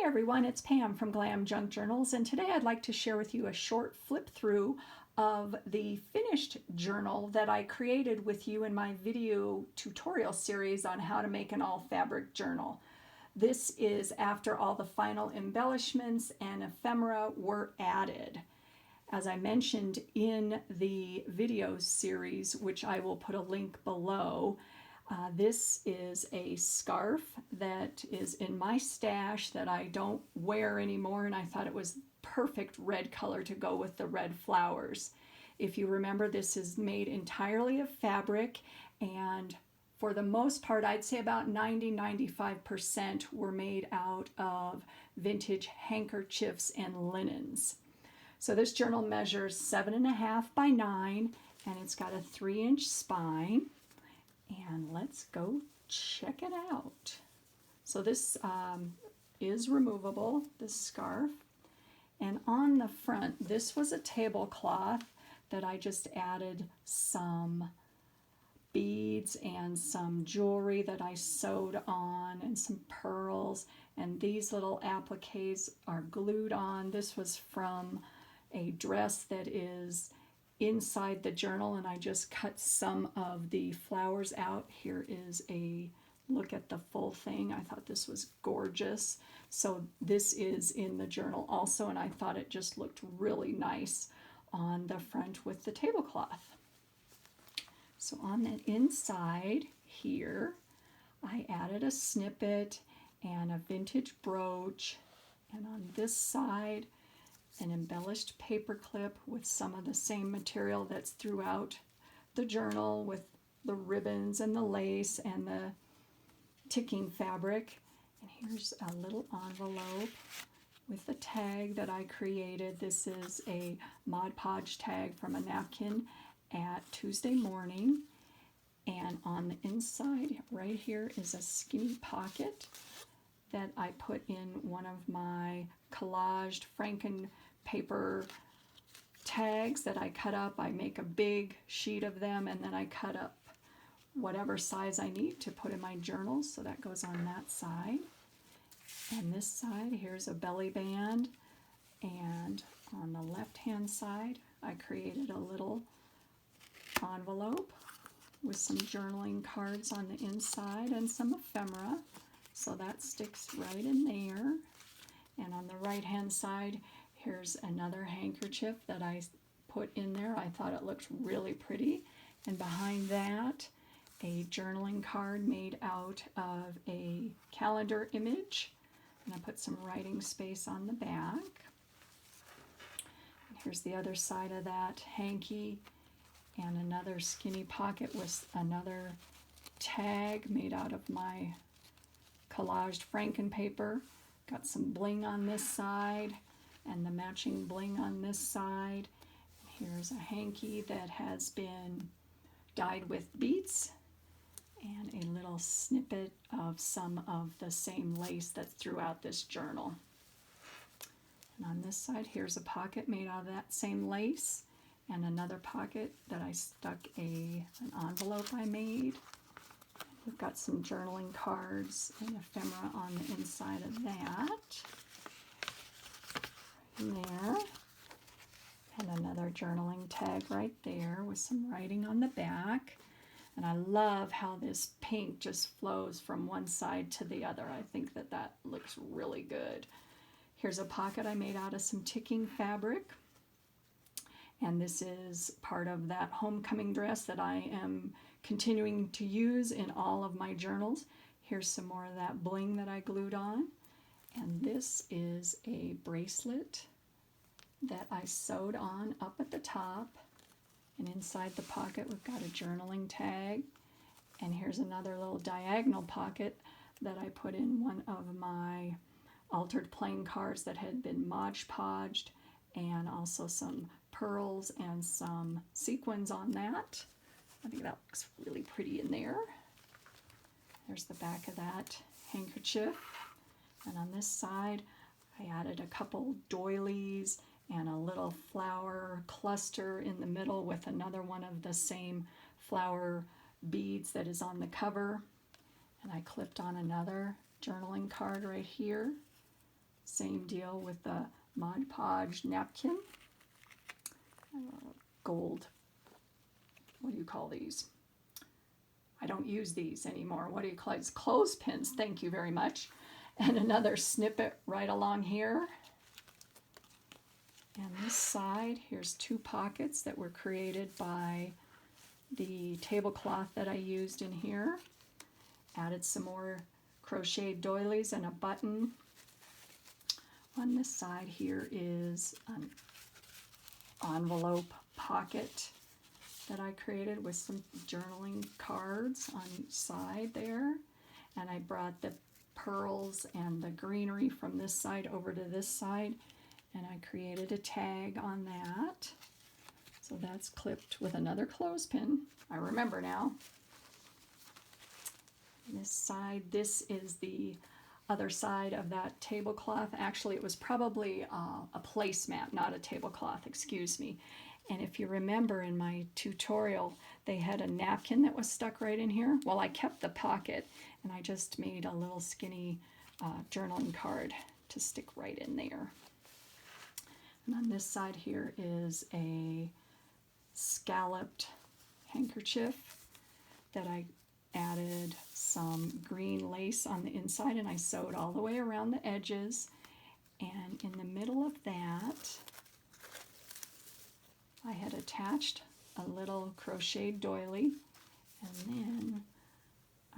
everyone, it's Pam from Glam Junk Journals, and today I'd like to share with you a short flip through of the finished journal that I created with you in my video tutorial series on how to make an all fabric journal. This is after all the final embellishments and ephemera were added. As I mentioned in the video series, which I will put a link below, this is a scarf that is in my stash that I don't wear anymore, and I thought it was perfect red color to go with the red flowers. If you remember, this is made entirely of fabric, and for the most part, I'd say about 90-95% were made out of vintage handkerchiefs and linens. So this journal measures 7.5 by 9, and it's got a 3-inch spine. And let's go check it out. So this is removable, this scarf. And on the front, this was a tablecloth that I just added some beads and some jewelry that I sewed on and some pearls. And these little appliques are glued on. This was from a dress that is inside the journal, and I just cut some of the flowers out. Here is a look at the full thing. I thought this was gorgeous. So this is in the journal also, and I thought it just looked really nice on the front with the tablecloth. So on the inside here, I added a snippet and a vintage brooch, and on this side an embellished paper clip with some of the same material that's throughout the journal, with the ribbons and the lace and the ticking fabric. And here's a little envelope with the tag that I created. This is a Mod Podge tag from a napkin at Tuesday morning. And on the inside right here is a skinny pocket that I put in one of my collaged Franken paper tags that I cut up. I make a big sheet of them, and then I cut up whatever size I need to put in my journal. So that goes on that side. And this side, here's a belly band. And on the left-hand side, I created a little envelope with some journaling cards on the inside and some ephemera. So that sticks right in there. And on the right-hand side, here's another handkerchief that I put in there. I thought it looked really pretty. And behind that, a journaling card made out of a calendar image. And I put some writing space on the back. And here's the other side of that hanky, and another skinny pocket with another tag made out of my collaged Franken paper. Got some bling on this side and the matching bling on this side. Here's a hanky that has been dyed with beads, and a little snippet of some of the same lace that's throughout this journal. And on this side, here's a pocket made out of that same lace, and another pocket that I stuck an envelope I made. We've got some journaling cards and ephemera on the inside of that. In there. And another journaling tag right there with some writing on the back. And I love how this pink just flows from one side to the other. I think that that looks really good. Here's a pocket I made out of some ticking fabric. And this is part of that homecoming dress that I am continuing to use in all of my journals. Here's some more of that bling that I glued on. And this is a bracelet that I sewed on up at the top. And inside the pocket, we've got a journaling tag. And here's another little diagonal pocket that I put in one of my altered plain cards that had been Mod Podged, and also some pearls and some sequins on that. I think that looks really pretty in there. There's the back of that handkerchief. And on this side, I added a couple doilies and a little flower cluster in the middle with another one of the same flower beads that is on the cover. And I clipped on another journaling card right here Same deal with the Mod Podge napkin. Gold, what do you call these? I don't use these anymore. What do you call these? Clothespins, thank you very much. And another snippet right along here. And this side, here's 2 pockets that were created by the tablecloth that I used in here. Added some more crocheted doilies and a button. On this side here is an envelope pocket that I created with some journaling cards on each side there. And I brought the pearls and the greenery from this side over to this side, and I created a tag on that. So that's clipped with another clothespin. I remember now. This side, this is the other side of that tablecloth. Actually, it was probably a placemat, not a tablecloth, excuse me. And if you remember in my tutorial, they had a napkin that was stuck right in here. Well, I kept the pocket, and I just made a little skinny journaling card to stick right in there. And on this side here is a scalloped handkerchief that I added some green lace on the inside, and I sewed all the way around the edges. And in the middle of that, I had attached a little crocheted doily, and then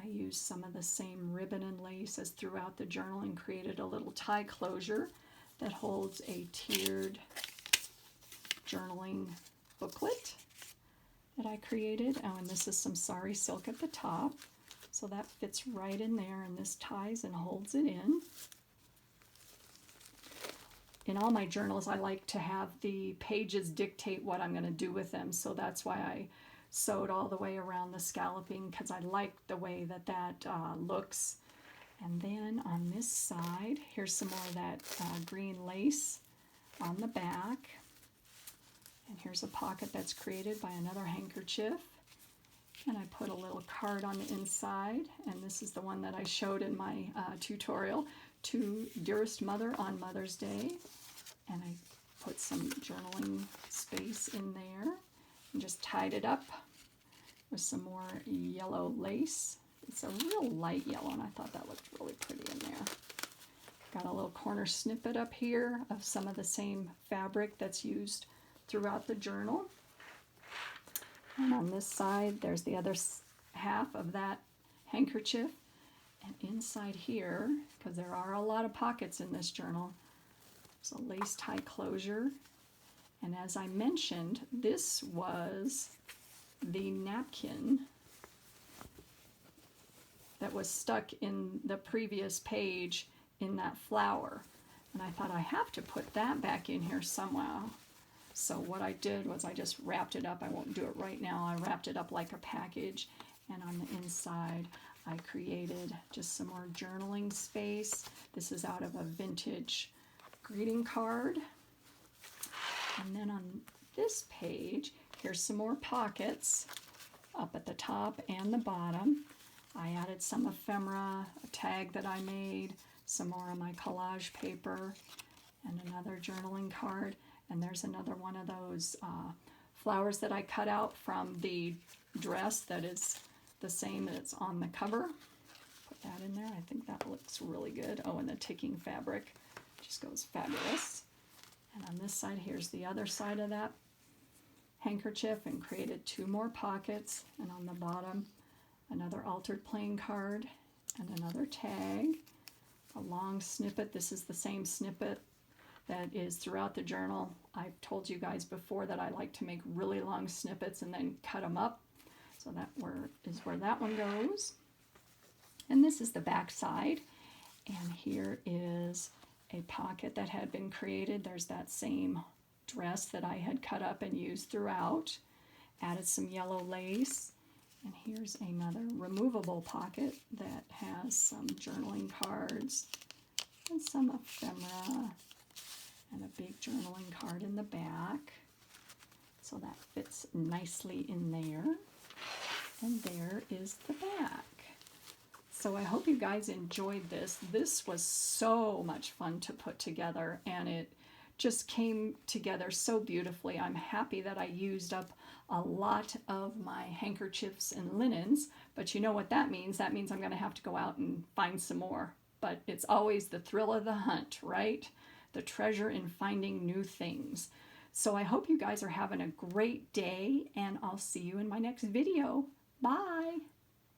I used some of the same ribbon and lace as throughout the journal and created a little tie closure that holds a tiered journaling booklet that I created. Oh, and this is some sari silk at the top, so that fits right in there, and this ties and holds it in. In all my journals, I like to have the pages dictate what I'm going to do with them, so that's why I sewed all the way around the scalloping, because I like the way that that looks. And then on this side, here's some more of that green lace on the back. And here's a pocket that's created by another handkerchief. And I put a little card on the inside, and this is the one that I showed in my tutorial, to Dearest Mother on Mother's Day. And I put some journaling space in there and just tied it up with some more yellow lace. It's a real light yellow, and I thought that looked really pretty in there. Got a little corner snippet up here of some of the same fabric that's used throughout the journal. And on this side, there's the other half of that handkerchief. And inside here, because there are a lot of pockets in this journal, there's a lace tie closure. And as I mentioned, this was the napkin that was stuck in the previous page in that flower. And I thought I have to put that back in here somehow. So what I did was I just wrapped it up. I won't do it right now. I wrapped it up like a package, and on the inside I created just some more journaling space. This is out of a vintage greeting card. And then on this page, here's some more pockets up at the top and the bottom. I added some ephemera, a tag that I made, some more of my collage paper, and another journaling card. And there's another one of those flowers that I cut out from the dress that is the same that's on the cover. Put that in there. I think that looks really good. Oh, and the ticking fabric just goes fabulous. And on this side, here's the other side of that handkerchief, and created 2 more pockets. And on the bottom, another altered plain card and another tag. A long snippet. This is the same snippet that is throughout the journal. I've told you guys before that I like to make really long snippets and then cut them up. So that is where that one goes. And this is the back side. And here is a pocket that had been created. There's that same dress that I had cut up and used throughout. Added some yellow lace. And here's another removable pocket that has some journaling cards and some ephemera and a big journaling card in the back. So that fits nicely in there. And there is the back. So So I hope you guys enjoyed this. This was so much fun to put together, and it just came together so beautifully. I'm happy that I used up a lot of my handkerchiefs and linens, but you know what that means? That means I'm going to have to go out and find some more. But it's always the thrill of the hunt, right? The treasure in finding new things. So I hope you guys are having a great day, and I'll see you in my next video. Bye!